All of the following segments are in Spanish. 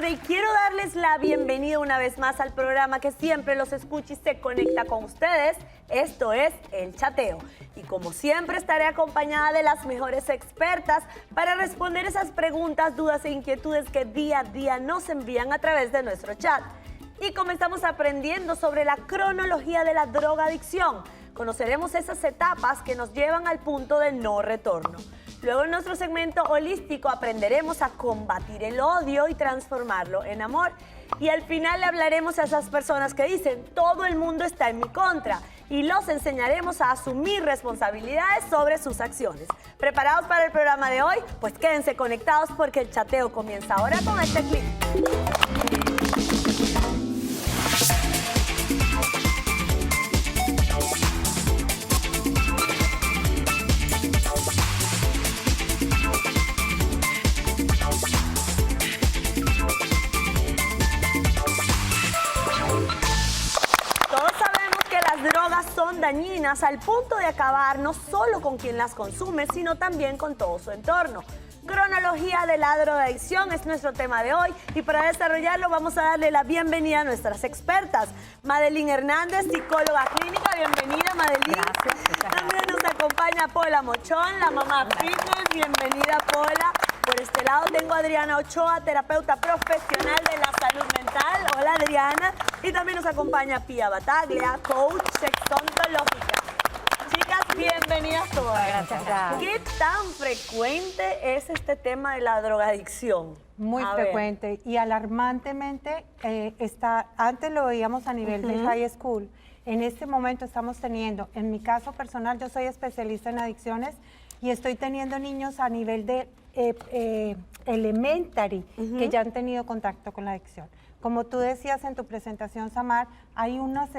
y quiero darles la bienvenida una vez más al programa que siempre los escucha y se conecta con ustedes. Esto es El Chateo. Y como siempre estaré acompañada de las mejores expertas para responder esas preguntas, dudas e inquietudes que día a día nos envían a través de nuestro chat. Y comenzamos aprendiendo sobre la cronología de la drogadicción. Conoceremos esas etapas que nos llevan al punto de no retorno. Luego en nuestro segmento holístico aprenderemos a combatir el odio y transformarlo en amor. Y al final le hablaremos a esas personas que dicen todo el mundo está en mi contra y los enseñaremos a asumir responsabilidades sobre sus acciones. ¿Preparados para el programa de hoy? Pues quédense conectados porque el chateo comienza ahora con este clip. Son dañinas al punto de acabar no solo con quien las consume, sino también con todo su entorno. Cronología de la drogadicción es nuestro tema de hoy y para desarrollarlo vamos a darle la bienvenida a nuestras expertas. Madeline Hernández, psicóloga clínica, bienvenida Madeline. Gracias. También nos acompaña Pola Mochón, la mamá fitness, bienvenida Pola. Por este lado tengo a Adriana Ochoa, terapeuta profesional de la salud mental. Hola Adriana. Y también nos acompaña Pia Bataglia, coach sexontológica. Chicas, bienvenidas todas. Gracias. ¿Qué tan frecuente es este tema de la drogadicción? Muy frecuente y alarmantemente antes lo veíamos a nivel de high school. En este momento estamos teniendo, en mi caso personal, yo soy especialista en adicciones y estoy teniendo niños a nivel de elementary que ya han tenido contacto con la adicción. Como tú decías en tu presentación, Samar, hay unas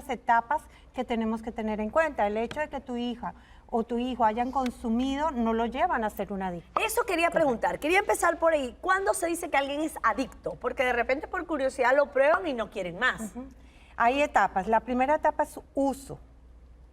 etapas que tenemos que tener en cuenta. El hecho de que tu hija o tu hijo hayan consumido no lo llevan a ser un adicto. Eso quería preguntar, quería empezar por ahí. ¿Cuándo se dice que alguien es adicto? Porque de repente por curiosidad lo prueban y no quieren más. Hay etapas. La primera etapa es uso,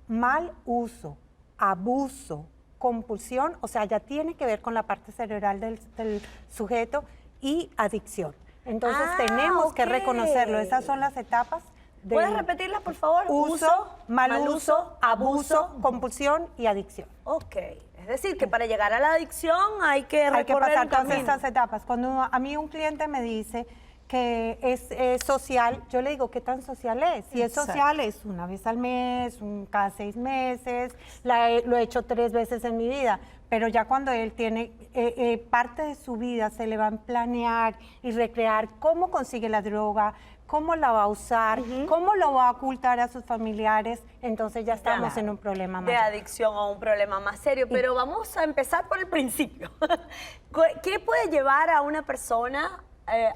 mal uso, abuso, compulsión, o sea, ya tiene que ver con la parte cerebral del sujeto y adicción. Entonces tenemos que reconocerlo. Esas son las etapas. ¿Puedes repetirlas, por favor? Uso, mal uso, abuso, compulsión y adicción. Ok. Es decir, que para llegar a la adicción hay que pasar todas estas etapas. Cuando a mí un cliente me dice que es social, yo le digo, ¿qué tan social es? Si es social, es una vez al mes, cada 6 meses, lo he hecho 3 veces en mi vida, pero ya cuando él tiene parte de su vida, se le va a planear y recrear cómo consigue la droga, cómo la va a usar, cómo lo va a ocultar a sus familiares, entonces ya estamos en un problema más de adicción o un problema más serio. Pero vamos a empezar por el principio. ¿Qué puede llevar a una persona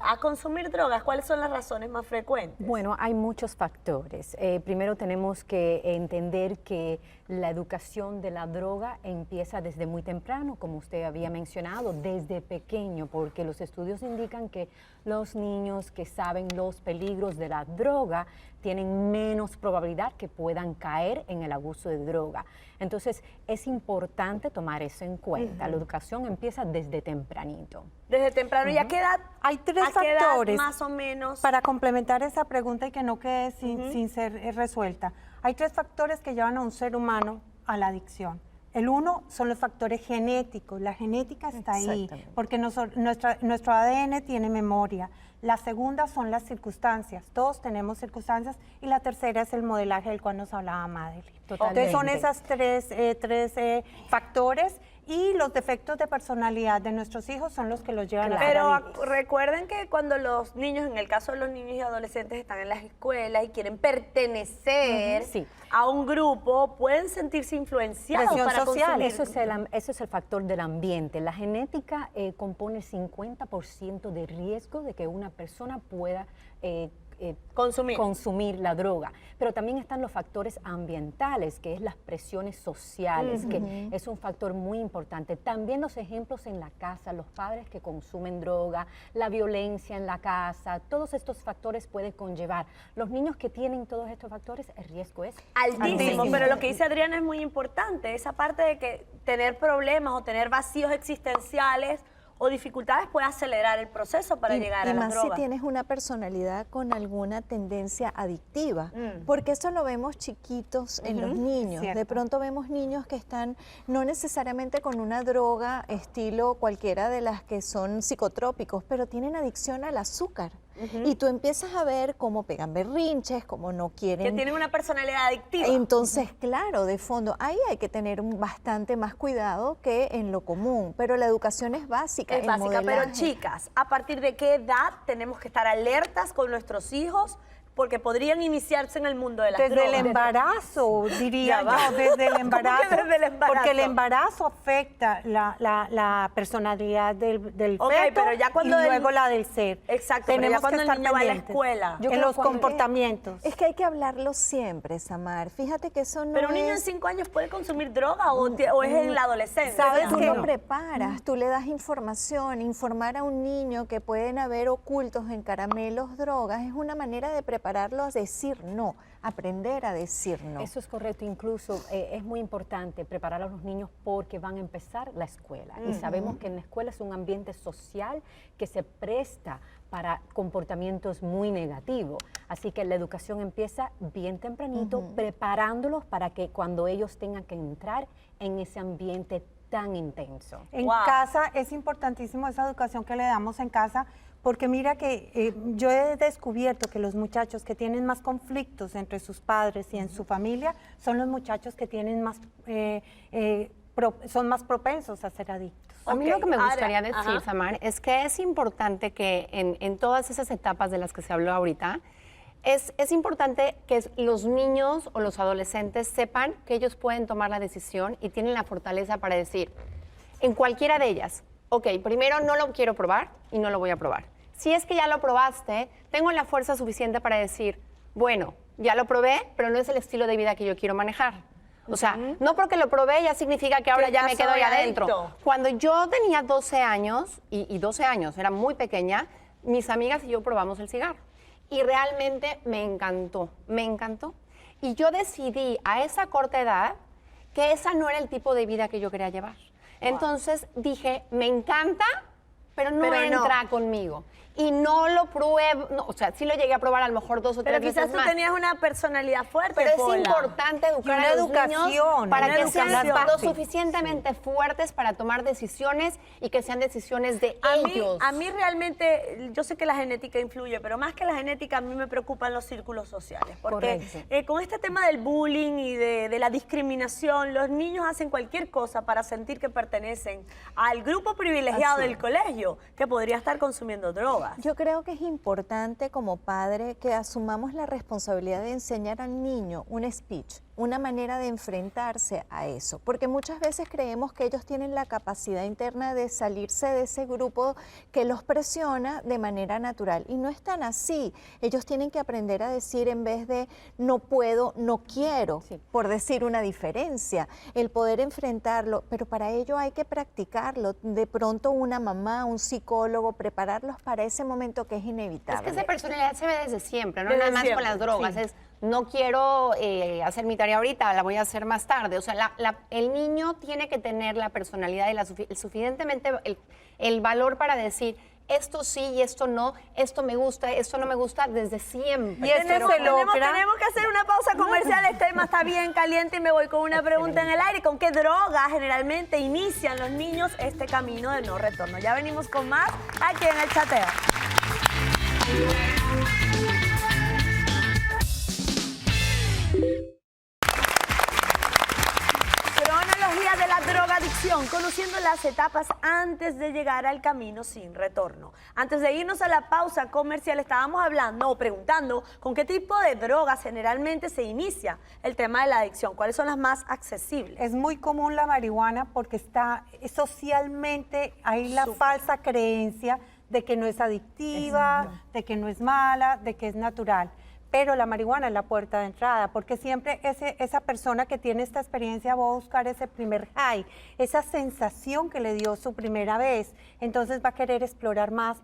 a consumir drogas? ¿Cuáles son las razones más frecuentes? Bueno, hay muchos factores. Primero tenemos que entender que la educación de la droga empieza desde muy temprano, como usted había mencionado, desde pequeño, porque los estudios indican que los niños que saben los peligros de la droga tienen menos probabilidad que puedan caer en el abuso de droga. Entonces, es importante tomar eso en cuenta. La educación empieza desde tempranito. Desde temprano. ¿Y a qué edad? Hay 3 factores más o menos para complementar esa pregunta y que no quede sin ser resuelta. Hay 3 factores que llevan a un ser humano a la adicción. El uno son los factores genéticos. La genética está ahí porque nuestro ADN tiene memoria. La segunda son las circunstancias. Todos tenemos circunstancias. Y la tercera es el modelaje del cual nos hablaba Madeline. Entonces son esas tres factores y los defectos de personalidad de nuestros hijos son los que los llevan a ser adictos. Pero recuerden que cuando los niños, en el caso de los niños y adolescentes, están en las escuelas y quieren pertenecer a un grupo, pueden sentirse influenciados para consumir. Eso es el factor del ambiente. La genética compone el 50% de riesgo de que una persona pueda consumir la droga. Pero también están los factores ambientales, que es las presiones sociales, que es un factor muy importante. También los ejemplos en la casa, los padres que consumen droga, la violencia en la casa, todos estos factores pueden conllevar. Los niños que tienen todos estos factores, el riesgo es altísimo. Pero lo que dice Adriana es muy importante, esa parte de que tener problemas o tener vacíos existenciales o dificultades puede acelerar el proceso para llegar a y las más drogas. si tienes una personalidad con alguna tendencia adictiva, porque eso lo vemos chiquitos en los niños. Cierto. De pronto vemos niños que están no necesariamente con una droga estilo cualquiera de las que son psicotrópicos, pero tienen adicción al azúcar. Y tú empiezas a ver cómo pegan berrinches, cómo no quieren... Que tienen una personalidad adictiva. Entonces, claro, de fondo, ahí hay que tener bastante más cuidado que en lo común, pero la educación es básica. Es el básica, pero modelaje. chicas, ¿a partir de qué edad tenemos que estar alertas con nuestros hijos? Porque podrían iniciarse en el mundo de las Desde drogas. el embarazo, diría Ya va. yo, desde el embarazo. ¿Cómo que desde el embarazo? Porque el embarazo afecta la personalidad del Ok, feto pero ya cuando y luego la del ser. Exacto, pero ya cuando el niño va a la escuela. Yo en creo los que- comportamientos. Es que hay que hablarlo siempre, Samar. Fíjate que eso no Pero un niño en es... 5 años puede consumir droga o es en la adolescencia. ¿Sabes Tú que lo no? preparas, tú le das información, informar a un niño que pueden haber ocultos en caramelos drogas, es una manera de prepararlo a decir no, aprender a decir no. Eso es correcto, incluso es muy importante preparar a los niños porque van a empezar la escuela y sabemos que en la escuela es un ambiente social que se presta para comportamientos muy negativos, así que la educación empieza bien tempranito preparándolos para que cuando ellos tengan que entrar en ese ambiente tan intenso. En Wow. casa es importantísimo esa educación que le damos en casa, porque mira que yo he descubierto que los muchachos que tienen más conflictos entre sus padres y en su familia son los muchachos que tienen más, son más propensos a ser adictos. A mí Ok, lo que me ahora, gustaría decir, ajá. Samar, es que es importante que en todas esas etapas de las que se habló ahorita, es importante que los niños o los adolescentes sepan que ellos pueden tomar la decisión y tienen la fortaleza para decir, en cualquiera de ellas, ok, primero no lo quiero probar y no lo voy a probar. Si es que ya lo probaste, tengo la fuerza suficiente para decir, bueno, ya lo probé, pero no es el estilo de vida que yo quiero manejar. O sea, no porque lo probé ya significa que ahora Que ya ya me quedo soy ahí adentro. adicto. Cuando yo tenía 12 años, y 12 años, era muy pequeña, mis amigas y yo probamos el cigarro. Y realmente me encantó, me encantó. Y yo decidí a esa corta edad que esa no era el tipo de vida que yo quería llevar. Entonces dije, me encanta, pero no Pero no. entra conmigo. Y no lo pruebo, no, o sea, sí lo llegué a probar a lo mejor 2 o 3 Pero veces quizás tú más. tenías una personalidad fuerte, Pero es Pola. importante educar una a los educación, niños para una que sean educación. lo suficientemente fuertes para tomar decisiones y que sean decisiones de ellos. A mí realmente, yo sé que la genética influye, pero más que la genética a mí me preocupan los círculos sociales. Porque con este tema del bullying y de la discriminación, los niños hacen cualquier cosa para sentir que pertenecen al grupo privilegiado del colegio, que podría estar consumiendo drogas. Yo creo que es importante como padre que asumamos la responsabilidad de enseñar al niño un speech, una manera de enfrentarse a eso, porque muchas veces creemos que ellos tienen la capacidad interna de salirse de ese grupo que los presiona de manera natural y no es tan así. Ellos tienen que aprender a decir en vez de no puedo, no quiero, por decir una diferencia, el poder enfrentarlo, pero para ello hay que practicarlo. De pronto una mamá, un psicólogo, prepararlos para ese momento que es Es inevitable. que esa personalidad se ve desde siempre, no Desde nada más siempre, con las drogas. Es, no quiero hacer mi tarea ahorita, la voy a hacer más tarde. O sea, el niño tiene que tener la personalidad y el suficientemente el valor para decir esto sí y esto no, esto me gusta, esto no me gusta desde siempre. Y eso se logra. Tenemos que hacer una pausa comercial, este tema está bien caliente y me voy con una pregunta en el aire. ¿Con qué droga generalmente inician los niños este camino de no retorno? Ya venimos con más aquí en El Chateo. Cronología de la drogadicción, conociendo las etapas antes de llegar al camino sin retorno. Antes de irnos a la pausa comercial, estábamos hablando o preguntando con qué tipo de drogas generalmente se inicia el tema de la adicción, cuáles son las más accesibles. Es muy común la marihuana porque está socialmente, hay la falsa creencia de que no es adictiva, de que no es mala, de que es natural. pero la marihuana es la puerta de entrada, porque siempre esa persona que tiene esta experiencia va a buscar ese primer high, esa sensación que le dio su primera vez, entonces va a querer explorar más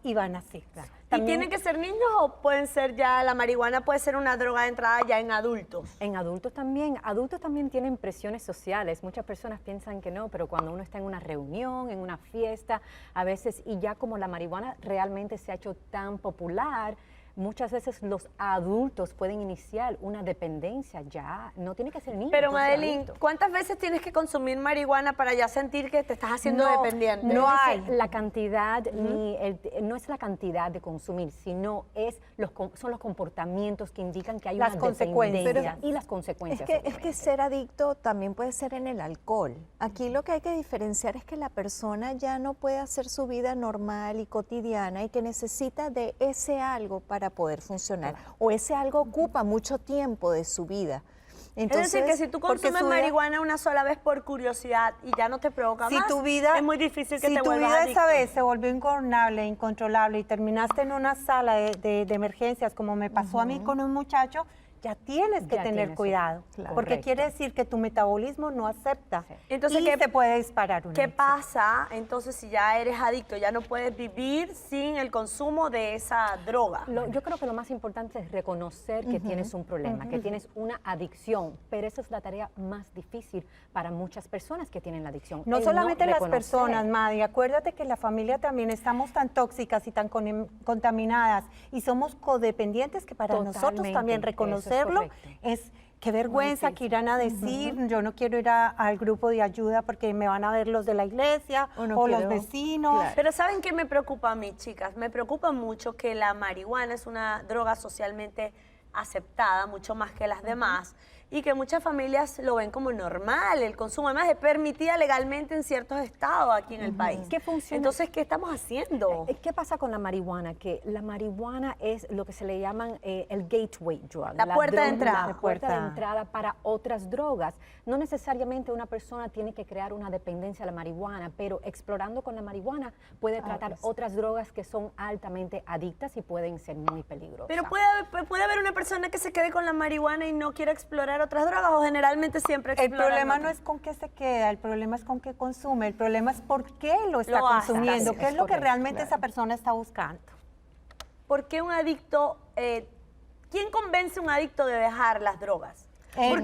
y van así. ¿Y tienen que ser niños o pueden ser ya, la marihuana puede ser una droga de entrada ya en adultos? En adultos también tienen presiones sociales. Muchas personas piensan que no, pero cuando uno está en una reunión, en una fiesta, a veces, y ya como la marihuana realmente se ha hecho tan popular, muchas veces los adultos pueden iniciar una dependencia ya, no tiene que ser niño. Pero puede ser Madeline, adulto. ¿cuántas veces tienes que consumir marihuana para ya sentir que te estás haciendo dependiente? No hay. La cantidad, no es la cantidad de consumir, sino son los comportamientos que indican que hay Las una consecuencias. dependencia y las consecuencias. Es que obviamente. ser adicto también puede ser en el alcohol. Aquí lo que hay que diferenciar es que la persona ya no puede hacer su vida normal y cotidiana y que necesita de ese algo para poder funcionar. O ese algo ocupa mucho tiempo de su vida. Entonces, es decir, que si tú porque consumes su vida- marihuana una sola vez por curiosidad y ya no te provoca más, es muy difícil que si te tu vuelvas vida adicto. esa vez se volvió ingobernable, incontrolable y terminaste en una sala de emergencias, como me pasó a mí con un muchacho, ya tienes que Ya tener tienes, cuidado, claro. porque Correcto. quiere decir que tu metabolismo no acepta Entonces, y ¿qué- se puede disparar una ¿Qué adicción. pasa entonces si ya eres adicto? Ya no puedes vivir sin el consumo de esa droga. Yo creo que lo más importante es reconocer que tienes un problema, que tienes una adicción, pero esa es la tarea más difícil para muchas personas que tienen la adicción. No el solamente las reconocer. personas, Madi, acuérdate que la familia también estamos tan tóxicas y tan contaminadas y somos codependientes que para nosotros Totalmente, también eso es reconocerlo correcto. es qué vergüenza que irán a decir, yo no quiero ir al grupo de ayuda porque me van a ver los de la iglesia O no o los quiero- vecinos. claro. Pero ¿saben qué me preocupa a mí, chicas? Me preocupa mucho que la marihuana es una droga socialmente aceptada, mucho más que las demás, y que muchas familias lo ven como normal, el consumo. Además, es permitida legalmente en ciertos estados aquí en el país. ¿Qué funciona? Entonces, ¿qué estamos haciendo? ¿Qué pasa con la marihuana? Que la marihuana es lo que se le llaman el gateway drug. La puerta de entrada. La puerta de Puerta. entrada para otras drogas. No necesariamente una persona tiene que crear una dependencia a la marihuana, pero explorando con la marihuana puede tratar otras drogas que son altamente adictas y pueden ser muy peligrosas. Pero puede haber una persona que se quede con la marihuana y no quiera explorar otras drogas, o generalmente siempre El exploran problema no otras. es con qué se queda, el problema es con qué consume, el problema es por qué lo está Lo hace, consumiendo, así qué es, es lo que correcto, realmente claro. esa persona está buscando. ¿Por qué un adicto, quién convence a un adicto de dejar las drogas? ¿Por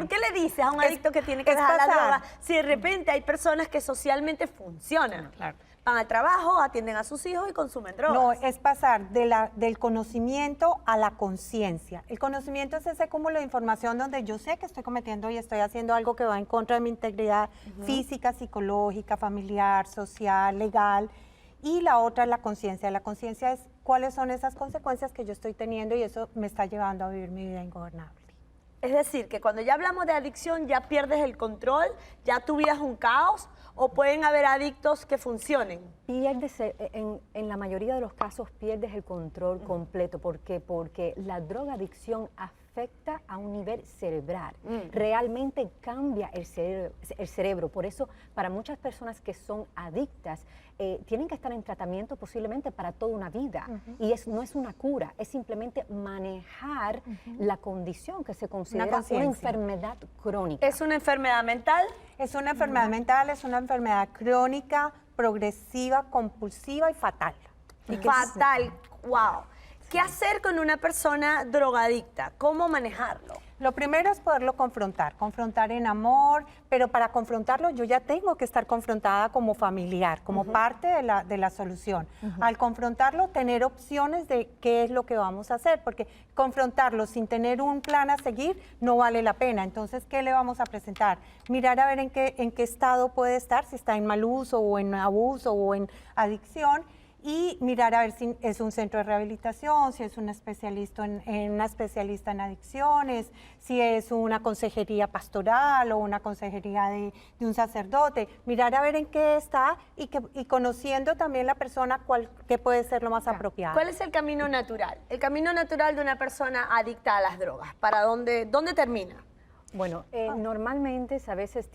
qué le dices a un adicto que tiene que es dejar las pasar. drogas si de repente hay personas que socialmente funcionan? Claro. Van al trabajo, atienden a sus hijos y consumen drogas. No, es pasar del conocimiento a la conciencia. El conocimiento es ese cúmulo de información donde yo sé que estoy cometiendo y estoy haciendo algo que va en contra de mi integridad física, psicológica, familiar, social, legal. Y la otra es la conciencia. La conciencia es cuáles son esas consecuencias que yo estoy teniendo y eso me está llevando a vivir mi vida ingobernable. Es decir, que cuando ya hablamos de adicción ya pierdes el control, ya tu vida es un caos, o pueden haber adictos que funcionen. En la mayoría de los casos pierdes el control completo. ¿Por qué? Porque la drogadicción afecta a un nivel cerebral. Realmente cambia el cerebro. Por eso, para muchas personas que son adictas, tienen que estar en tratamiento posiblemente para toda una vida. Y no es una cura, es simplemente manejar la condición que se considera una conciencia. enfermedad crónica. ¿Es una enfermedad mental? Es una enfermedad mental, es una enfermedad crónica, progresiva, compulsiva y fatal. Fatal, wow. ¿Qué hacer con una persona drogadicta? ¿Cómo manejarlo? Lo primero es poderlo confrontar en amor, pero para confrontarlo yo ya tengo que estar confrontada como familiar, como parte de la solución. Al confrontarlo, tener opciones de qué es lo que vamos a hacer, porque confrontarlo sin tener un plan a seguir no vale la pena. Entonces, ¿qué le vamos a presentar? Mirar a ver en qué estado puede estar, si está en mal uso o en abuso o en adicción, y mirar a ver si es un centro de rehabilitación, si es un especialista una especialista en adicciones, si es una consejería pastoral o una consejería de un sacerdote. Mirar a ver en qué está y conociendo también la persona qué puede ser lo más apropiado. ¿Cuál es el camino natural? El camino natural de una persona adicta a las drogas. ¿Para dónde termina? Bueno, normalmente a veces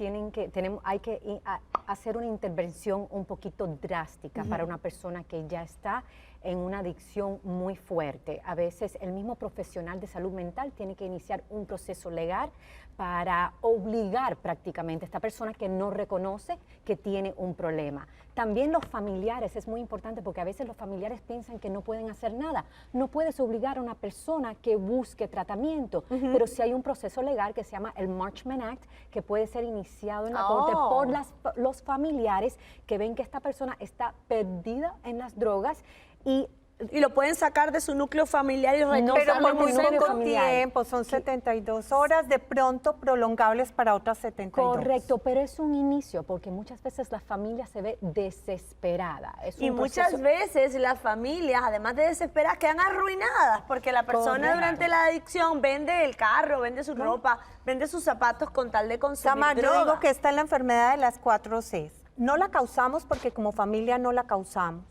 hay que hacer una intervención un poquito drástica para una persona que ya está en una adicción muy fuerte. A veces el mismo profesional de salud mental tiene que iniciar un proceso legal para obligar prácticamente a esta persona que no reconoce que tiene un problema. También los familiares, es muy importante porque a veces los familiares piensan que no pueden hacer nada. No puedes obligar a una persona que busque tratamiento, pero sí hay un proceso legal que se llama el Marchman Act, que puede ser iniciado en la corte por los familiares que ven que esta persona está perdida en las drogas y lo pueden sacar de su núcleo familiar y Pero regresarlo por muy en un poco familiar. tiempo, son 72 horas, de pronto prolongables para otras 72. Correcto, pero es un inicio porque muchas veces la familia se ve desesperada. Es Y un muchas proceso- veces las familias, además de desesperadas, quedan arruinadas porque la persona Correcto. durante la adicción vende el carro, vende su ropa, vende sus zapatos con tal de consumir Samar, yo droga. digo que esta es la enfermedad de las 4 Cs. No la causamos porque como familia no la causamos.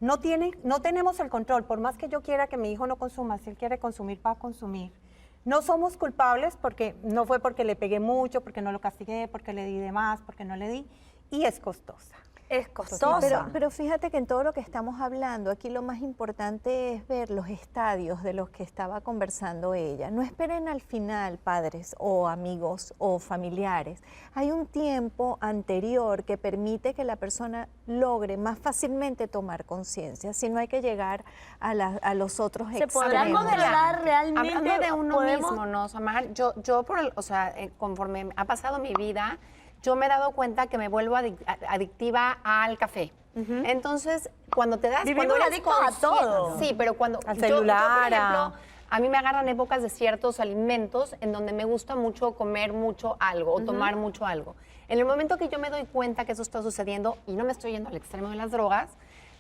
No tenemos el control, por más que yo quiera que mi hijo no consuma, si él quiere consumir, va a consumir. No somos culpables porque no fue porque le pegué mucho, porque no lo castigué, porque le di de más, porque no le di, y es costosa. Es costosa. Pero fíjate que en todo lo que estamos hablando, aquí lo más importante es ver los estadios de los que estaba conversando ella. No esperen al final, padres o amigos o familiares. Hay un tiempo anterior que permite que la persona logre más fácilmente tomar conciencia, si no hay que llegar a los otros ¿Se podrá extremos. controlar realmente? Hablando de uno ¿Podemos? mismo, ¿no, Samar? Conforme ha pasado mi vida, yo me he dado cuenta que me vuelvo adictiva al café. Entonces, cuando te das Vivimos cuando eres adictos a consciente- todo. Sí, pero cuando Al yo, celular, por ejemplo, a mí me agarran épocas de ciertos alimentos en donde me gusta mucho comer mucho algo o tomar mucho algo. En el momento que yo me doy cuenta que eso está sucediendo y no me estoy yendo al extremo de las drogas,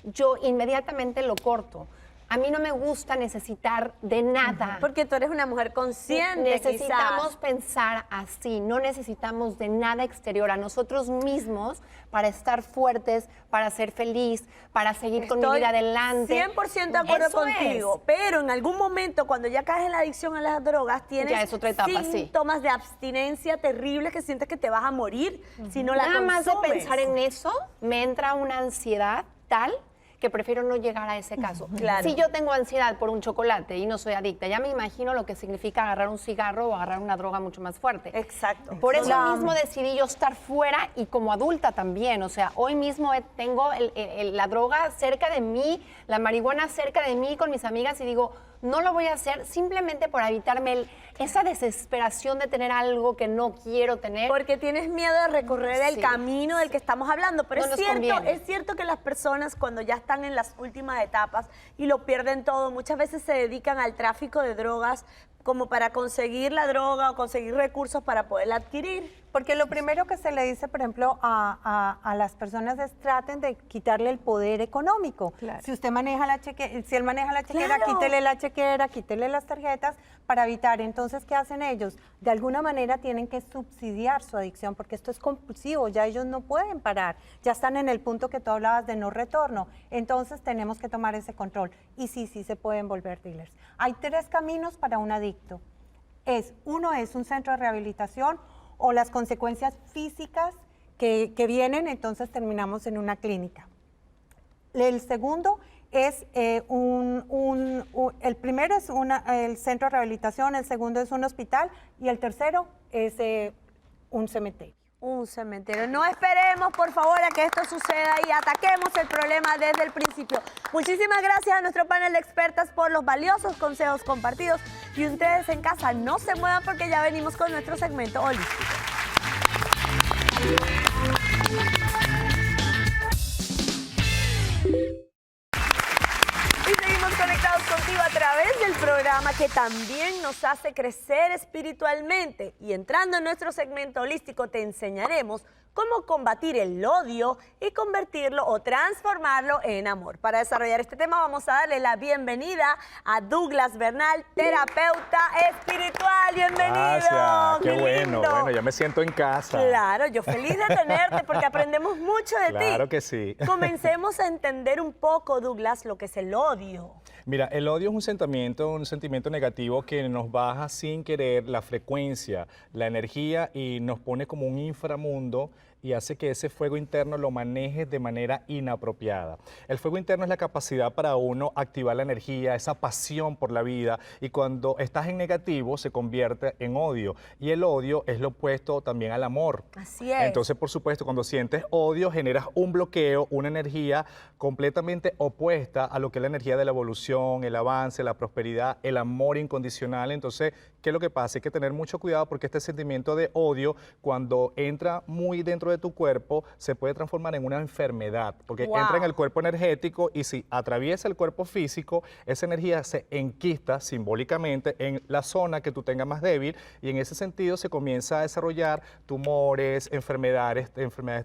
yo inmediatamente lo corto. A mí no me gusta necesitar de nada. Porque tú eres una mujer consciente, Necesitamos quizás. pensar así, no necesitamos de nada exterior a nosotros mismos para estar fuertes, para ser feliz, para seguir con mi Estoy vida adelante. 100% de acuerdo Eso contigo, pero en algún momento cuando ya caes en la adicción a las drogas tienes Ya es otra etapa, sí. síntomas de abstinencia terribles que sientes que te vas a morir si no la Nada más de consumes. pensar en eso, me entra una ansiedad tal que prefiero no llegar a ese caso. Claro. Si yo tengo ansiedad por un chocolate y no soy adicta, ya me imagino lo que significa agarrar un cigarro o agarrar una droga mucho más fuerte. Exacto. Por eso mismo decidí yo estar fuera y como adulta también. O sea, hoy mismo tengo la droga cerca de mí, la marihuana cerca de mí con mis amigas y digo, no lo voy a hacer simplemente por evitarme esa desesperación de tener algo que no quiero tener. Porque tienes miedo de recorrer el Sí. camino del que estamos hablando. Pero No nos conviene. es cierto que las personas cuando ya están en las últimas etapas y lo pierden todo, muchas veces se dedican al tráfico de drogas como para conseguir la droga o conseguir recursos para poderla adquirir. Porque lo primero que se le dice, por ejemplo, a las personas es traten de quitarle el poder económico. Claro. Si usted maneja la chequera, si él maneja la chequera, Claro. quítele la chequera, quítele las tarjetas para evitar. Entonces, ¿qué hacen ellos? De alguna manera tienen que subsidiar su adicción porque esto es compulsivo, ya ellos no pueden parar, ya están en el punto que tú hablabas de no retorno. Entonces, tenemos que tomar ese control. Y sí se pueden volver dealers. Hay 3 caminos para un adicto. Uno es un centro de rehabilitación o las consecuencias físicas que vienen, entonces terminamos en una clínica. El segundo es el primero es el centro de rehabilitación, el segundo es un hospital y el tercero es un cementerio. Un cementerio. No esperemos, por favor, a que esto suceda y ataquemos el problema desde el principio. Muchísimas gracias a nuestro panel de expertas por los valiosos consejos compartidos. Y ustedes en casa no se muevan porque ya venimos con nuestro segmento holístico. Y seguimos conectados contigo a través del programa que también nos hace crecer espiritualmente. Y entrando en nuestro segmento holístico te enseñaremos cómo combatir el odio y convertirlo o transformarlo en amor. Para desarrollar este tema vamos a darle la bienvenida a Douglas Bernal, terapeuta espiritual. Bienvenido. Gracias, qué lindo. bueno, ya me siento en casa. Claro, yo feliz de tenerte porque aprendemos mucho de ti. Claro que sí. Comencemos a entender un poco, Douglas, lo que es el odio. Mira, el odio es un sentimiento negativo que nos baja sin querer la frecuencia, la energía y nos pone como un inframundo y hace que ese fuego interno lo manejes de manera inapropiada. El fuego interno es la capacidad para uno activar la energía, esa pasión por la vida, y cuando estás en negativo se convierte en odio, y el odio es lo opuesto también al amor. Así es. Entonces, por supuesto, cuando sientes odio generas un bloqueo, una energía completamente opuesta a lo que es la energía de la evolución, el avance, la prosperidad, el amor incondicional. Entonces, ¿qué es lo que pasa? Hay que tener mucho cuidado porque este sentimiento de odio, cuando entra muy dentro de tu cuerpo, se puede transformar en una enfermedad, porque entra en el cuerpo energético y si atraviesa el cuerpo físico, esa energía se enquista simbólicamente en la zona que tú tengas más débil y en ese sentido se comienza a desarrollar tumores, enfermedades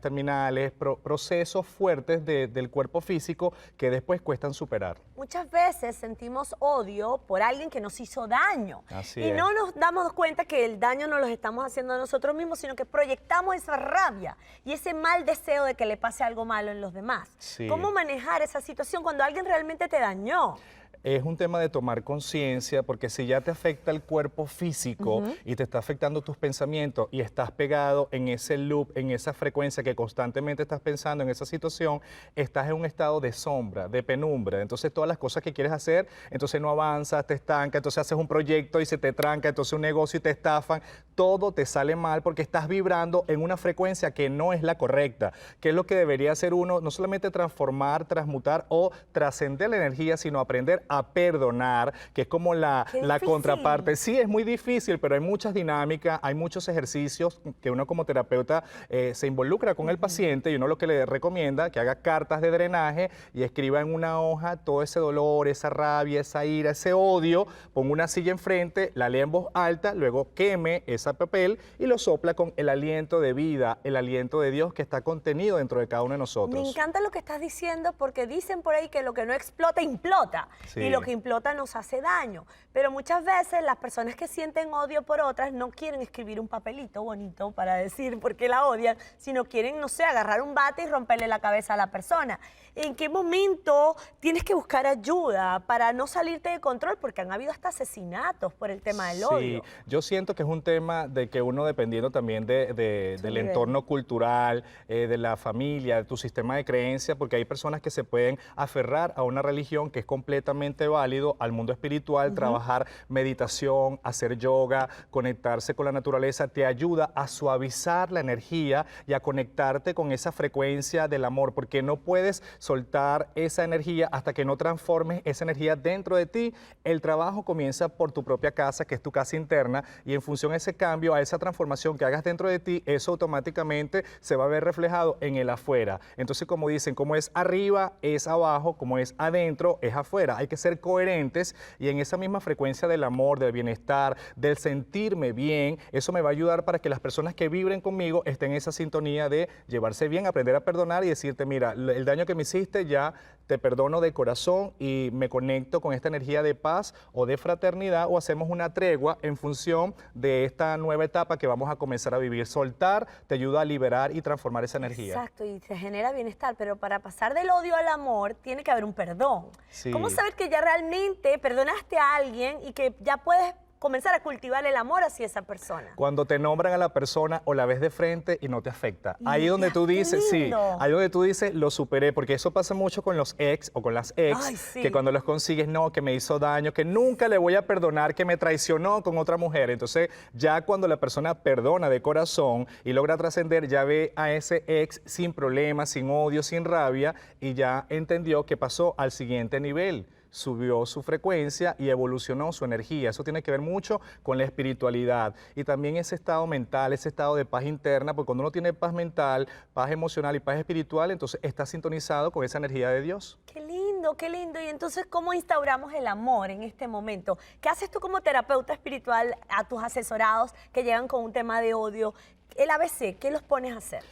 terminales, procesos fuertes del cuerpo físico que después cuestan superar. Muchas veces sentimos odio por alguien que nos hizo daño. Así y es. no nos damos cuenta que el daño no lo estamos haciendo a nosotros mismos, sino que proyectamos esa rabia y ese mal deseo de que le pase algo malo en los demás. Sí. ¿Cómo manejar esa situación cuando alguien realmente te dañó? Es un tema de tomar conciencia, porque si ya te afecta el cuerpo físico y te está afectando tus pensamientos y estás pegado en ese loop, en esa frecuencia que constantemente estás pensando en esa situación, estás en un estado de sombra, de penumbra. Entonces todas las cosas que quieres hacer, entonces no avanzas, te estanca, entonces haces un proyecto y se te tranca, entonces un negocio y te estafan, todo te sale mal porque estás vibrando en una frecuencia que no es la correcta, que es lo que debería hacer uno, no solamente transformar, transmutar o trascender la energía, sino aprender a perdonar, que es como la contraparte. Sí, es muy difícil, pero hay muchas dinámicas, hay muchos ejercicios que uno como terapeuta se involucra con el paciente y uno lo que le recomienda que haga cartas de drenaje y escriba en una hoja todo ese dolor, esa rabia, esa ira, ese odio, ponga una silla enfrente, la lea en voz alta, luego queme ese papel y lo sopla con el aliento de vida, el aliento de Dios que está contenido dentro de cada uno de nosotros. Me encanta lo que estás diciendo porque dicen por ahí que lo que no explota, implota. Sí. Y lo que implota nos hace daño. Pero muchas veces las personas que sienten odio por otras no quieren escribir un papelito bonito para decir por qué la odian, sino quieren, no sé, agarrar un bate y romperle la cabeza a la persona. ¿En qué momento tienes que buscar ayuda para no salirte de control? Porque han habido hasta asesinatos por el tema del odio. Sí, yo siento que es un tema de que uno, dependiendo también del entorno cultural, de la familia, de tu sistema de creencias, porque hay personas que se pueden aferrar a una religión que es completamente válido, al mundo espiritual, trabajar meditación, hacer yoga, conectarse con la naturaleza, te ayuda a suavizar la energía y a conectarte con esa frecuencia del amor, porque no puedes soltar esa energía hasta que no transformes esa energía dentro de ti. El trabajo comienza por tu propia casa, que es tu casa interna, y en función a ese cambio, a esa transformación que hagas dentro de ti, eso automáticamente se va a ver reflejado en el afuera. Entonces, como dicen, como es arriba, es abajo, como es adentro, es afuera. Hay que ser coherentes y en esa misma frecuencia del amor, del bienestar, del sentirme bien, eso me va a ayudar para que las personas que vibren conmigo estén en esa sintonía de llevarse bien, aprender a perdonar y decirte, mira, el daño que me hiciste ya te perdono de corazón y me conecto con esta energía de paz o de fraternidad, o hacemos una tregua en función de esta nueva etapa que vamos a comenzar a vivir. Soltar te ayuda a liberar y transformar esa energía. Exacto, y te genera bienestar, pero para pasar del odio al amor tiene que haber un perdón. Sí. ¿Cómo saber que ya realmente perdonaste a alguien y que ya puedes comenzar a cultivar el amor hacia esa persona? Cuando te nombran a la persona o la ves de frente y no te afecta. Ahí Mira, donde tú qué dices, sí, lindo. ahí donde tú dices, lo superé, porque eso pasa mucho con los ex o con las ex, Ay, sí. que cuando los consigues, no, que me hizo daño, que nunca le voy a perdonar, que me traicionó con otra mujer. Entonces, ya cuando la persona perdona de corazón y logra trascender, ya ve a ese ex sin problemas, sin odio, sin rabia, y ya entendió que pasó al siguiente nivel. Subió su frecuencia y evolucionó su energía. Eso tiene que ver mucho con la espiritualidad y también ese estado mental, ese estado de paz interna, porque cuando uno tiene paz mental, paz emocional y paz espiritual, entonces está sintonizado con esa energía de Dios. Qué lindo, qué lindo. Y entonces, ¿cómo instauramos el amor en este momento? ¿Qué haces tú como terapeuta espiritual a tus asesorados que llegan con un tema de odio? El ABC, ¿qué los pones a hacer?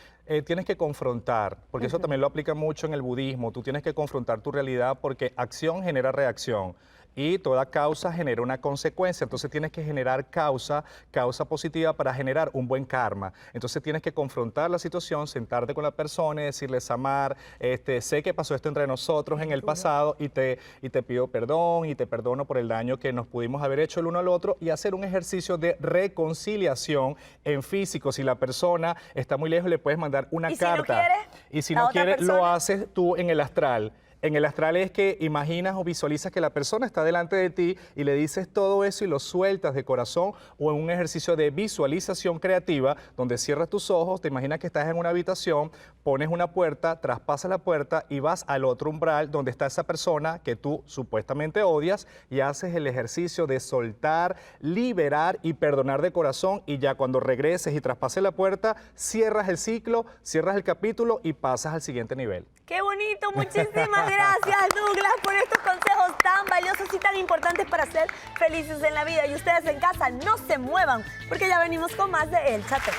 Tienes que confrontar, porque eso también lo aplica mucho en el budismo. Tú tienes que confrontar tu realidad porque acción genera reacción. y toda causa genera una consecuencia. Entonces tienes que generar causa positiva para generar un buen karma. Entonces tienes que confrontar la situación, sentarte con la persona y decirle, Samar, sé que pasó esto entre nosotros en el pasado y te pido perdón y te perdono por el daño que nos pudimos haber hecho el uno al otro, y hacer un ejercicio de reconciliación en físico. Si la persona está muy lejos, le puedes mandar una carta. Si no quiere, y si no quiere, lo haces tú en el astral. En el astral es que imaginas o visualizas que la persona está delante de ti y le dices todo eso y lo sueltas de corazón, o en un ejercicio de visualización creativa donde cierras tus ojos, te imaginas que estás en una habitación, pones una puerta, traspasas la puerta y vas al otro umbral donde está esa persona que tú supuestamente odias, y haces el ejercicio de soltar, liberar y perdonar de corazón, y ya cuando regreses y traspases la puerta, cierras el ciclo, cierras el capítulo y pasas al siguiente nivel. ¡Qué bonito! Muchísimas gracias, Douglas, por estos consejos tan valiosos y tan importantes para ser felices en la vida. Y ustedes en casa, no se muevan, porque ya venimos con más de El Chateo.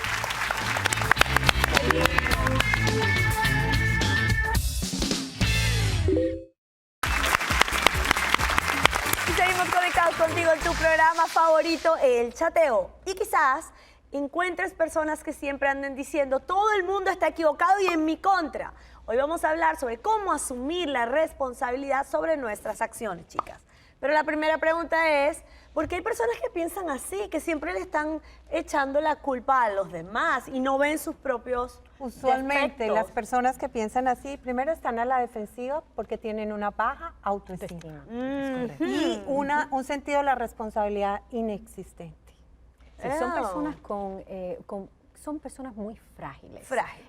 Y seguimos conectados contigo en tu programa favorito, El Chateo. Y quizás encuentres personas que siempre anden diciendo, todo el mundo está equivocado y en mi contra. Hoy vamos a hablar sobre cómo asumir la responsabilidad sobre nuestras acciones, chicas. Pero la primera pregunta es, ¿por qué hay personas que piensan así, que siempre le están echando la culpa a los demás y no ven sus propios Usualmente defectos? las personas que piensan así, primero están a la defensiva porque tienen una baja autoestima. Y un sentido de la responsabilidad inexistente. Sí, son personas son personas muy frágiles.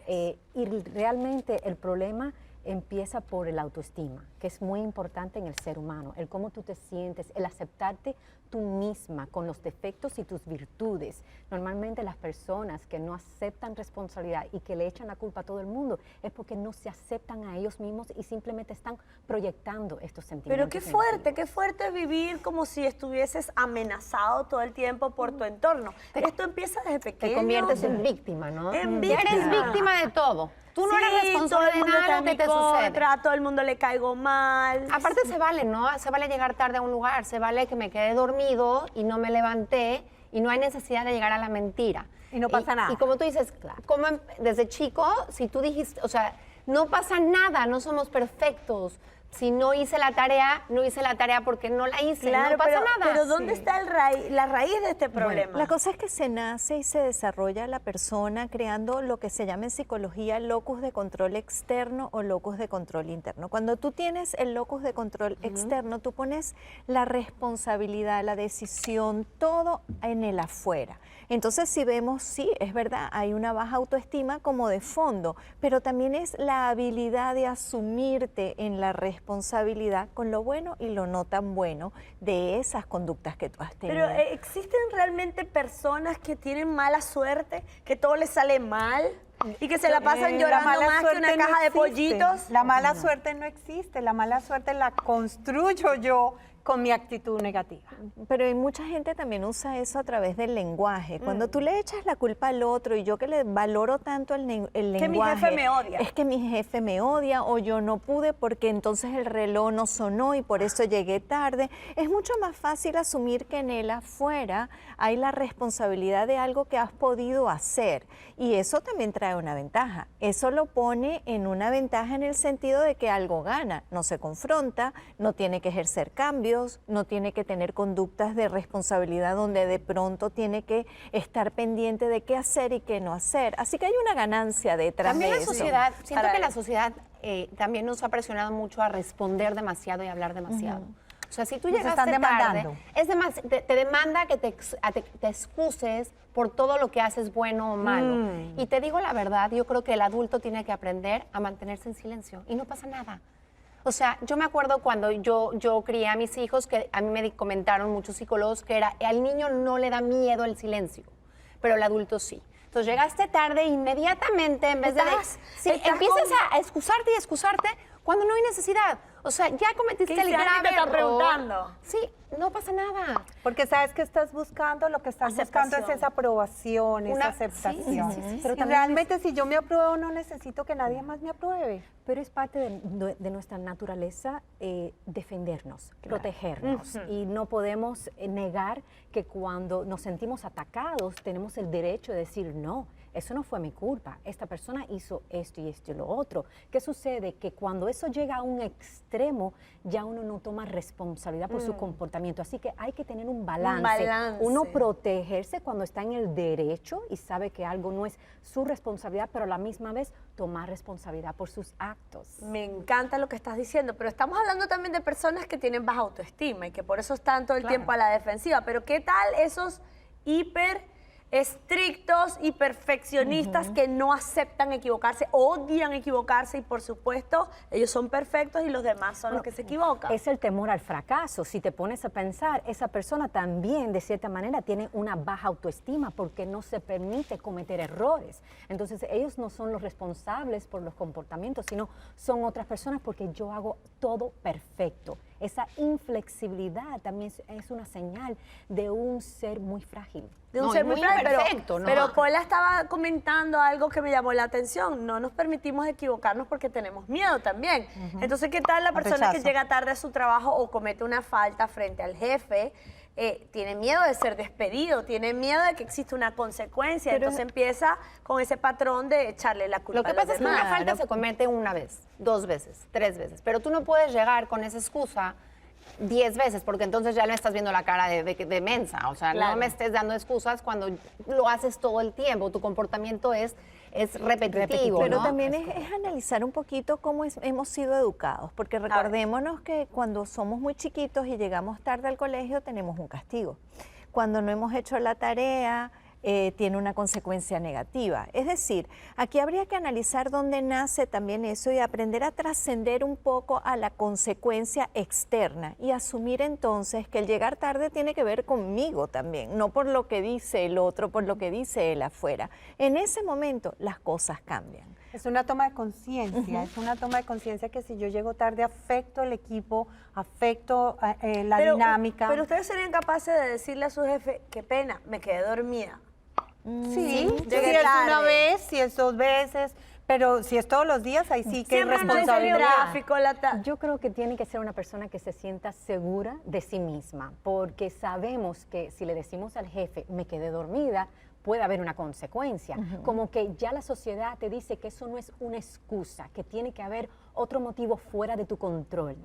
Y realmente el problema empieza por el autoestima, que es muy importante en el ser humano, el cómo tú te sientes, el aceptarte tú misma con los defectos y tus virtudes. Normalmente las personas que no aceptan responsabilidad y que le echan la culpa a todo el mundo es porque no se aceptan a ellos mismos y simplemente están proyectando estos sentimientos. Pero qué fuerte vivir como si estuvieses amenazado todo el tiempo por tu entorno. Esto empieza desde pequeño. Te conviertes en víctima, ¿no? En Ya víctima. eres víctima de todo. Tú no Sí, eres responsable de nada que te sucede. A todo el mundo le caigo mal. Aparte se vale, ¿no? Se vale llegar tarde a un lugar, se vale que me quedé dormido y no me levanté, y no hay necesidad de llegar a la mentira. Y no pasa nada. Y como tú dices, desde chico, si tú dijiste, o sea, no pasa nada, no somos perfectos. Si no hice la tarea, no hice la tarea porque no la hice, Claro, no pasa nada. pero ¿dónde está la raíz de este problema? La cosa es que se nace y se desarrolla la persona creando lo que se llama en psicología locus de control externo o locus de control interno. Cuando tú tienes el locus de control externo, tú pones la responsabilidad, la decisión, todo en el afuera. Entonces, si vemos, sí, es verdad, hay una baja autoestima como de fondo, pero también es la habilidad de asumirte en la responsabilidad con lo bueno y lo no tan bueno de esas conductas que tú has tenido. Pero ¿existen realmente personas que tienen mala suerte, que todo les sale mal y que se la pasan llorando más que una caja de pollitos? La mala suerte no existe, la mala suerte la construyo yo con mi actitud negativa. Pero hay mucha gente también usa eso a través del lenguaje. Cuando tú le echas la culpa al otro, y yo que le valoro tanto el lenguaje. Que mi jefe me odia. Es que mi jefe me odia, o yo no pude porque entonces el reloj no sonó y por eso llegué tarde. Es mucho más fácil asumir que en el afuera hay la responsabilidad de algo que has podido hacer. Y eso también trae una ventaja. Eso lo pone en una ventaja en el sentido de que algo gana. No se confronta, no tiene que ejercer cambios, no tiene que tener conductas de responsabilidad donde de pronto tiene que estar pendiente de qué hacer y qué no hacer. Así que hay una ganancia detrás También de la eso. sociedad, siento que la sociedad también nos ha presionado mucho a responder demasiado y hablar demasiado. O sea, si tú Nos llegaste están demandando. tarde, te demanda que te excuses por todo lo que haces bueno o malo. Y te digo la verdad, yo creo que el adulto tiene que aprender a mantenerse en silencio y no pasa nada. O sea, yo me acuerdo cuando yo crié a mis hijos, que a mí me comentaron muchos psicólogos que al niño no le da miedo el silencio, pero el adulto sí. Entonces llegaste tarde, inmediatamente, en vez de... Sí, empiezas a excusarte y excusarte, cuando no hay necesidad. O sea, ya cometiste el 15 años grave te están error. preguntando. Sí, no pasa nada. Porque sabes que estás buscando, lo que estás buscando es esa aprobación, esa aceptación. Pero Y también realmente si yo me apruebo, no necesito que nadie más me apruebe. Pero es parte de nuestra naturaleza defendernos, protegernos. Y no podemos negar que cuando nos sentimos atacados tenemos el derecho de decir no. Eso no fue mi culpa, esta persona hizo esto y esto y lo otro. ¿Qué sucede? Que cuando eso llega a un extremo, ya uno no toma responsabilidad por su comportamiento. Así que hay que tener un balance. Uno protegerse cuando está en el derecho y sabe que algo no es su responsabilidad, pero a la misma vez tomar responsabilidad por sus actos. Me encanta lo que estás diciendo, pero estamos hablando también de personas que tienen baja autoestima y que por eso están todo el tiempo a la defensiva. Pero ¿qué tal esos hiper estrictos y perfeccionistas que no aceptan equivocarse, odian equivocarse y por supuesto ellos son perfectos y los demás son los que se equivocan? Es el temor al fracaso. Si te pones a pensar, esa persona también de cierta manera tiene una baja autoestima porque no se permite cometer errores. Entonces ellos no son los responsables por los comportamientos, sino son otras personas porque yo hago todo perfecto. Esa inflexibilidad también es una señal de un ser muy frágil. De un No, ser es muy muy frágil, imperfecto, ¿no? pero Paula estaba comentando algo que me llamó la atención. No nos permitimos equivocarnos porque tenemos miedo también. Entonces, ¿qué tal la persona que rechazo. llega tarde a su trabajo o comete una falta frente al jefe? Tiene miedo de ser despedido, tiene miedo de que exista una consecuencia. Entonces empieza con ese patrón de echarle la culpa Lo que a los pasa es que una demás. falta se comete una vez, 2 veces, 3 veces, pero tú no puedes llegar con esa excusa 10 veces, porque entonces ya le estás viendo la cara de mensa. O sea, Claro. no me estés dando excusas cuando lo haces todo el tiempo. Tu comportamiento es repetitivo, Pero ¿no? también es analizar un poquito cómo hemos sido educados, porque recordémonos que cuando somos muy chiquitos y llegamos tarde al colegio tenemos un castigo. Cuando no hemos hecho la tarea, tiene una consecuencia negativa. Es decir, aquí habría que analizar dónde nace también eso y aprender a trascender un poco a la consecuencia externa y asumir entonces que el llegar tarde tiene que ver conmigo también, no por lo que dice el otro, por lo que dice él afuera. En ese momento las cosas cambian. Es una toma de conciencia, es una toma de conciencia que si yo llego tarde afecto el equipo, afecto la dinámica. Pero ustedes serían capaces de decirle a su jefe, qué pena, me quedé dormida. Sí, si llegué es una tarde. vez, si es 2 veces, pero si es todos los días, ahí sí que es Siempre no hay responsabilidad. tráfico, Yo creo que tiene que ser una persona que se sienta segura de sí misma, porque sabemos que si le decimos al jefe, me quedé dormida, puede haber una consecuencia. Como que ya la sociedad te dice que eso no es una excusa, que tiene que haber otro motivo fuera de tu control.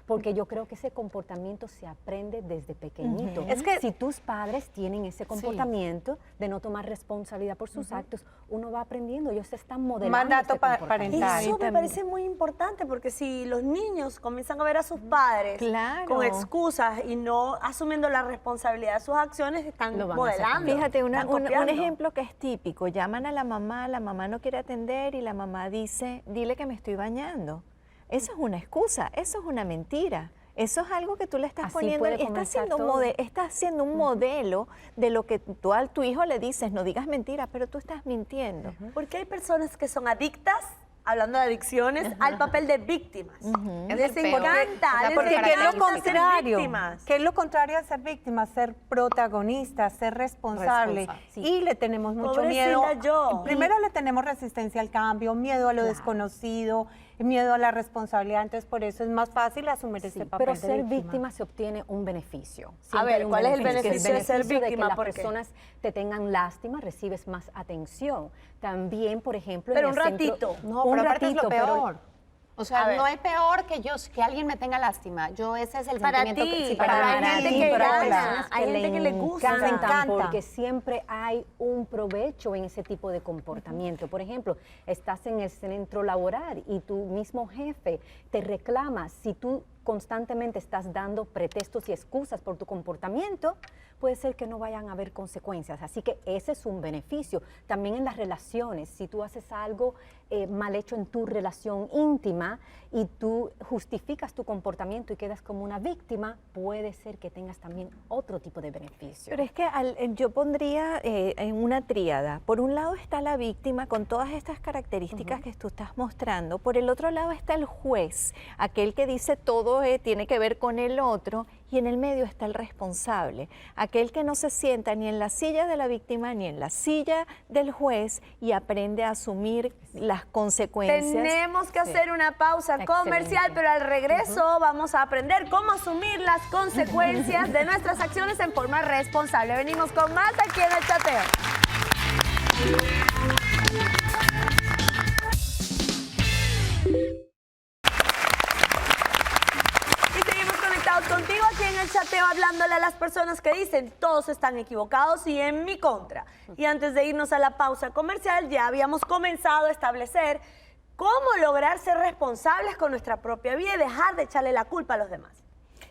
Porque yo creo que ese comportamiento se aprende desde pequeñito. Es que- si tus padres tienen ese comportamiento de no tomar responsabilidad por sus actos, uno va aprendiendo, ellos se están modelando. Mandato ese comportamiento. parental. Eso me parece muy importante porque si los niños comienzan a ver a sus padres Claro. con excusas y no asumiendo la responsabilidad de sus acciones, están Lo van a hacer modelando. Fíjate, están un copiando. ejemplo que es típico, llaman a la mamá no quiere atender y la mamá dice, dile que me estoy bañando. Eso es una excusa, eso es una mentira. Eso es algo que tú le estás Así poniendo, puede estás comenzar haciendo, todo. estás haciendo un modelo de lo que tú a tu hijo le dices, no digas mentira, pero tú estás mintiendo. Porque hay personas que son adictas, hablando de adicciones, al papel de víctimas. Es Les el peor. encanta, O sea, les porque Porque ¿qué es lo encanta ser contrario? víctimas. ¿Qué es lo contrario de ser víctima? Ser protagonista, ser responsable. Responsable, Y le tenemos mucho Pobrecita miedo. yo. Primero le tenemos resistencia al cambio, miedo a lo desconocido, miedo a la responsabilidad. Entonces, por eso es más fácil asumir ese papel Pero de ser víctima se obtiene un beneficio. A Siempre ver, hay un ¿cuál es el que es beneficio de ser beneficio víctima? De que ¿Por las qué? personas te tengan lástima, recibes más atención. También, por ejemplo, Pero en un el centro- ratito. No, un pero aparte es lo ratito, pero- peor. O A sea, ver. no hay peor que alguien me tenga lástima. Yo ese es el Para sentimiento ti, que sí, para para hay mí. gente ti, que pero gana, personas hay gente que le gusta. encantan, Les encanta. porque siempre hay un provecho en ese tipo de comportamiento. Por ejemplo, estás en el centro laboral y tu mismo jefe te reclama si tú constantemente estás dando pretextos y excusas por tu comportamiento, puede ser que no vayan a haber consecuencias. Así que ese es un beneficio. También en las relaciones, si tú haces algo mal hecho en tu relación íntima y tú justificas tu comportamiento y quedas como una víctima, puede ser que tengas también otro tipo de beneficio. Pero es que yo pondría en una tríada. Por un lado está la víctima con todas estas características que tú estás mostrando. Por el otro lado está el juez, aquel que dice todo tiene que ver con el otro. Y en el medio está el responsable, aquel que no se sienta ni en la silla de la víctima ni en la silla del juez y aprende a asumir las consecuencias. Tenemos que hacer una pausa comercial, pero al regreso vamos a aprender cómo asumir las consecuencias de nuestras acciones en forma responsable. Venimos con más aquí en El Chateo. Contigo aquí en El Chateo, hablándole a las personas que dicen todos están equivocados y en mi contra. Y antes de irnos a la pausa comercial, ya habíamos comenzado a establecer cómo lograr ser responsables con nuestra propia vida y dejar de echarle la culpa a los demás.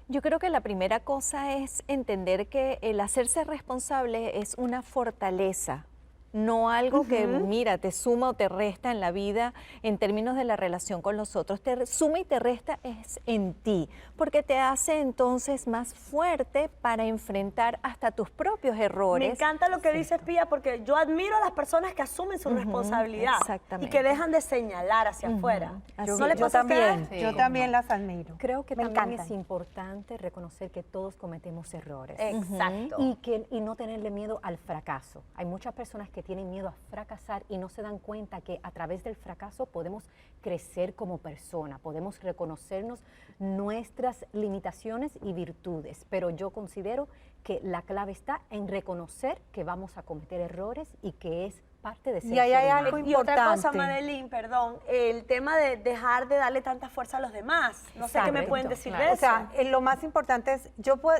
Yo creo que la primera cosa es entender que el hacerse responsable es una fortaleza. No algo que, mira, te suma o te resta en la vida en términos de la relación con los otros. Te suma y te resta es en ti, porque te hace entonces más fuerte para enfrentar hasta tus propios errores. Me encanta lo que dices, Pía, porque yo admiro a las personas que asumen su responsabilidad y que dejan de señalar hacia afuera. ¿No le pasa a ustedes? Yo también las admiro. Creo que Me también encantan. es importante reconocer que todos cometemos errores. Exacto. Y no tenerle miedo al fracaso. Hay muchas personas que tienen miedo a fracasar y no se dan cuenta que a través del fracaso podemos crecer como persona, podemos reconocernos nuestras limitaciones y virtudes, pero yo considero que la clave está en reconocer que vamos a cometer errores y que es parte de ser Y ahí hay ser algo humano. Y otra cosa, importante. Madeline, perdón, el tema de dejar de darle tanta fuerza a los demás. No sé qué me pueden decir de O eso. sea, lo más importante es,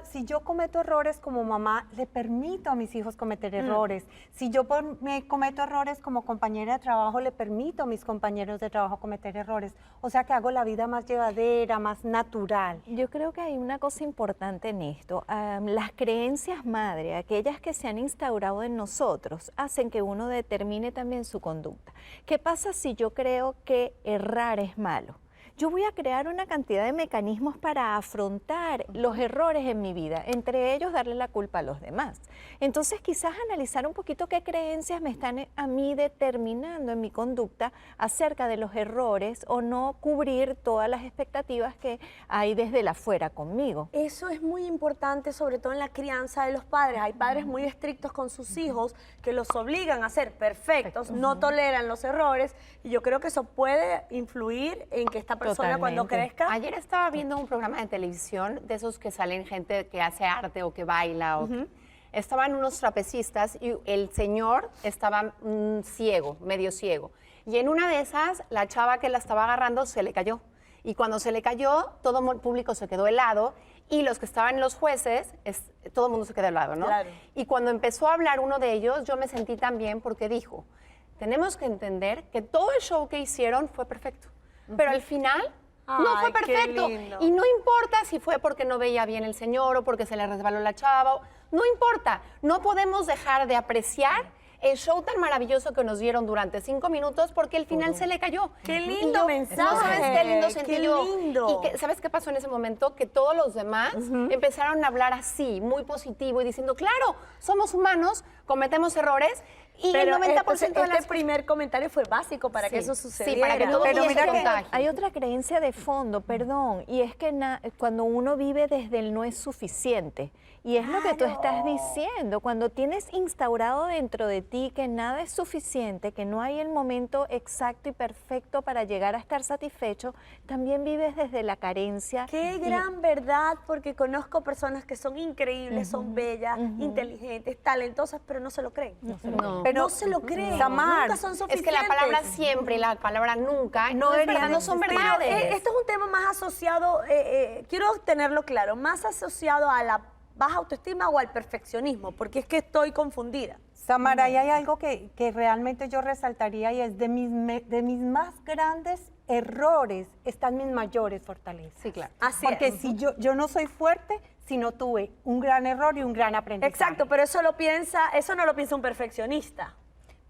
si yo cometo errores como mamá, le permito a mis hijos cometer errores. Si yo me cometo errores como compañera de trabajo, le permito a mis compañeros de trabajo cometer errores. O sea, que hago la vida más llevadera, más natural. Yo creo que hay una cosa importante en esto. Las creencias madre, aquellas que se han instaurado en nosotros, hacen que uno determine también su conducta. ¿Qué pasa si yo creo que errar es malo? Yo voy a crear una cantidad de mecanismos para afrontar los errores en mi vida, entre ellos darle la culpa a los demás. Entonces quizás analizar un poquito qué creencias me están a mí determinando en mi conducta acerca de los errores o no cubrir todas las expectativas que hay desde el afuera conmigo. Eso es muy importante, sobre todo en la crianza de los padres. Hay padres muy estrictos con sus hijos que los obligan a ser perfectos, no toleran los errores, y yo creo que eso puede influir en que esta persona cuando crezca... Ayer estaba viendo un programa de televisión de esos que salen gente que hace arte o que baila. Estaban unos trapecistas y el señor estaba ciego, medio ciego. Y en una de esas, la chava que la estaba agarrando se le cayó. Y cuando se le cayó, todo el público se quedó helado y los que estaban los jueces, todo el mundo se quedó helado, ¿no? Claro. Y cuando empezó a hablar uno de ellos, yo me sentí tan bien porque dijo, tenemos que entender que todo el show que hicieron fue perfecto. Pero al final no fue Ay, qué perfecto. lindo. Y no importa si fue porque no veía bien el señor o porque se le resbaló la chava. No importa. No podemos dejar de apreciar el show tan maravilloso que nos dieron durante 5 minutos porque el final se le cayó. ¡Qué Y lindo yo, mensaje! ¿no sabes qué lindo sentí ¡Qué yo? lindo! Y que, ¿sabes qué pasó en ese momento? Que todos los demás empezaron a hablar así, muy positivo y diciendo, claro, somos humanos, cometemos errores. Y Pero el 90% de las primer comentario fue básico para que eso sucediera. Sí, para que todo Pero mundo mira se que contagie. Hay otra creencia de fondo, perdón, y es que cuando uno vive desde el no es suficiente, y es lo que tú estás diciendo, cuando tienes instaurado dentro de ti que nada es suficiente, que no hay el momento exacto y perfecto para llegar a estar satisfecho, también vives desde la carencia. Qué gran verdad, porque conozco personas que son increíbles, son bellas, inteligentes, talentosas, pero no se lo creen. No. No se lo creen, Samar, nunca son Es suficientes. que la palabra siempre y la palabra nunca No deberían no son existir. verdades. Esto es un tema más asociado, quiero tenerlo claro, más asociado a la baja autoestima o al perfeccionismo, porque es que estoy confundida. Samara, ahí hay algo que realmente yo resaltaría y es de mis más grandes errores están mis mayores fortalezas. Sí, claro. Así Porque es. si yo no soy fuerte si no tuve un gran error y un gran aprendizaje. Exacto, pero eso no lo piensa un perfeccionista.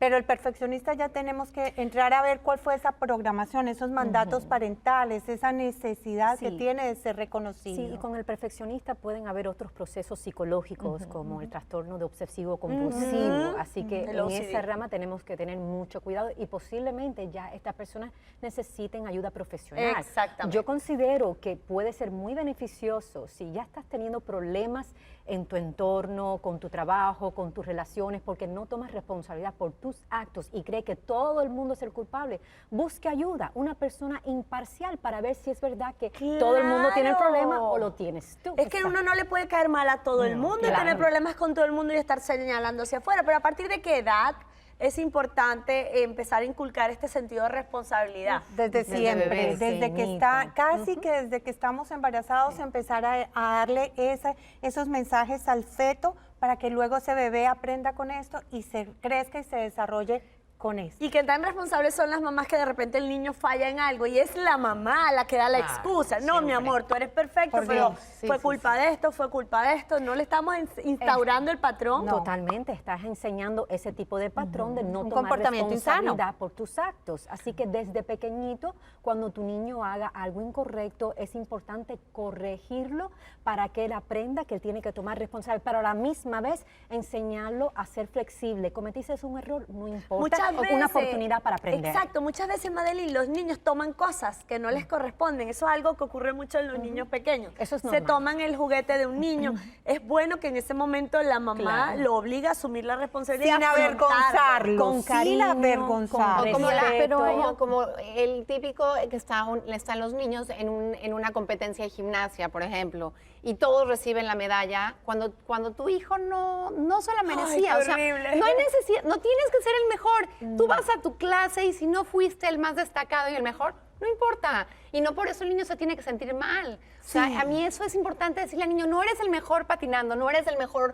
Pero el perfeccionista ya tenemos que entrar a ver cuál fue esa programación, esos mandatos parentales, esa necesidad que tiene de ser reconocido. Sí, y con el perfeccionista pueden haber otros procesos psicológicos como el trastorno de obsesivo compulsivo, así que El en OCD. esa rama tenemos que tener mucho cuidado y posiblemente ya estas personas necesiten ayuda profesional. Exactamente. Yo considero que puede ser muy beneficioso si ya estás teniendo problemas en tu entorno, con tu trabajo, con tus relaciones, porque no tomas responsabilidad por tus actos y cree que todo el mundo es el culpable. Busque ayuda, una persona imparcial para ver si es verdad que todo el mundo tiene el problema o lo tienes tú. Es que uno no le puede caer mal a todo el mundo y tener problemas con todo el mundo y estar señalando hacia afuera. Pero ¿a partir de qué edad es importante empezar a inculcar este sentido de responsabilidad? Desde siempre, bebé, desde que está, casi que desde que estamos embarazados, empezar a darle esos mensajes al feto para que luego ese bebé aprenda con esto y se crezca y se desarrolle con esto. Y que tan responsables son las mamás que de repente el niño falla en algo y es la mamá la que da la excusa. No, mi amor, tú eres perfecto, Por pero Dios. fue culpa de esto, fue culpa de esto. No le estamos instaurando el patrón. Totalmente, estás enseñando ese tipo de patrón de no Un tomar comportamiento insano. responsabilidad por tus actos. Así que desde pequeñito, cuando tu niño haga algo incorrecto, es importante corregirlo para que él aprenda que él tiene que tomar responsabilidad, pero a la misma vez enseñarlo a ser flexible. Cometiste un error, no importa, una oportunidad para aprender. Exacto, muchas veces, Madeline, los niños toman cosas que no les corresponden. Eso es algo que ocurre mucho en los niños pequeños. Eso es Se normal. toman el juguete de un niño. Es bueno que en ese momento la mamá lo obliga a asumir la responsabilidad. Sin afrontarlo. avergonzarlo, con sin cariño, avergonzarlo. O como, respeto. como el típico que están los niños en una competencia de gimnasia, por ejemplo, y todos reciben la medalla cuando tu hijo no se la merecía. qué O sea, horrible. no hay necesidad, no tienes que ser el mejor. Tú vas a tu clase y si no fuiste el más destacado y el mejor, no importa. Y no por eso el niño se tiene que sentir mal. O sea, a mí eso es importante decirle al niño, no eres el mejor patinando, no eres el mejor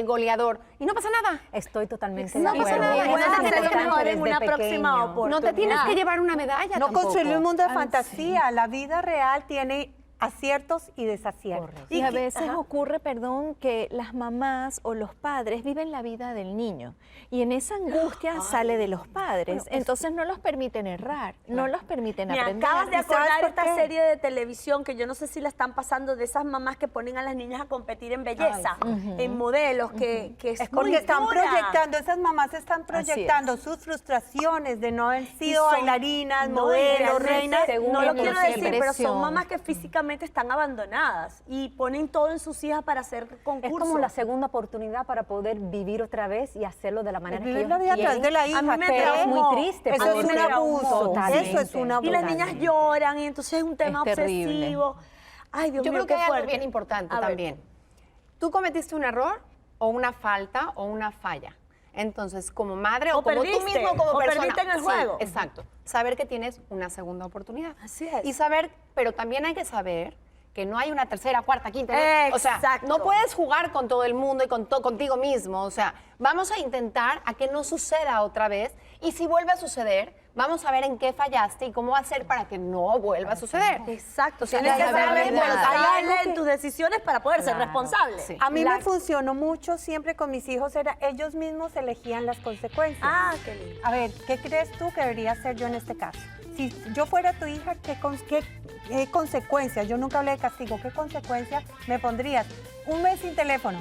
goleador. Y no pasa nada. Estoy totalmente No de pasa acuerdo. nada, Eso puedes es hacerlo importante mejor en desde una próxima pequeño. oportunidad. No te tienes que llevar una medalla No tampoco. construir un mundo de fantasía. La vida real tiene aciertos y desaciertos. Correcto. Y a veces ocurre, perdón, que las mamás o los padres viven la vida del niño y en esa angustia sale de los padres. Entonces no los permiten errar, no los permiten Me aprender. acabas de ¿Y sabes acordar por esta qué? serie de televisión que yo no sé si la están pasando de esas mamás que ponen a las niñas a competir en belleza, en modelos, que es Es porque muy están dura. proyectando, esas mamás están proyectando sus frustraciones de no haber sido son- bailarinas, no, y modelos, realmente, reinas. no lo quiero decir, pero son Depresión. mamás que físicamente están abandonadas y ponen todo en sus hijas para hacer Es concursos. como la segunda oportunidad para poder vivir otra vez y hacerlo de la manera que Vivir ellos la vida a través quieren. de la hija, A mí me Pero es traumó. muy triste. Eso A mí es me un traumó. abuso, Totalmente. eso es un abuso. Y las niñas lloran y entonces es un tema terrible. obsesivo. Ay, Dios Yo mío, creo que qué hay algo fuerte. bien importante A ver. también. Tú cometiste un error o una falta o una falla. Entonces, como madre o, O como tú perdiste, mismo como o persona. perdiste en el Sí, juego. exacto. Saber que tienes una segunda oportunidad. Así es. Y saber, pero también hay que saber que no hay una tercera, cuarta, quinta. O sea, Exacto. no puedes jugar con todo el mundo y contigo mismo. O sea, vamos a intentar a que no suceda otra vez. Y si vuelve a suceder, vamos a ver en qué fallaste y cómo hacer para que no vuelva a suceder. Exacto, O sea, tienes que la ser verdad. responsable en tus decisiones para poder ser responsable. Sí. A mí me funcionó mucho siempre con mis hijos, era ellos mismos elegían las consecuencias. Ah, qué lindo. A ver, ¿qué crees tú que debería hacer yo en este caso? Si yo fuera tu hija, ¿qué consecuencias? Yo nunca hablé de castigo. ¿Qué consecuencias me pondrías? Un mes sin teléfono.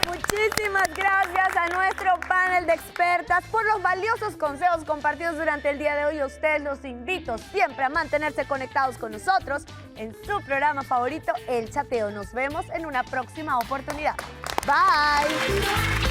Muchísimas gracias a nuestro panel de expertas por los valiosos consejos compartidos durante el día de hoy. A ustedes los invito siempre a mantenerse conectados con nosotros en su programa favorito, El Chateo. Nos vemos en una próxima oportunidad. Bye.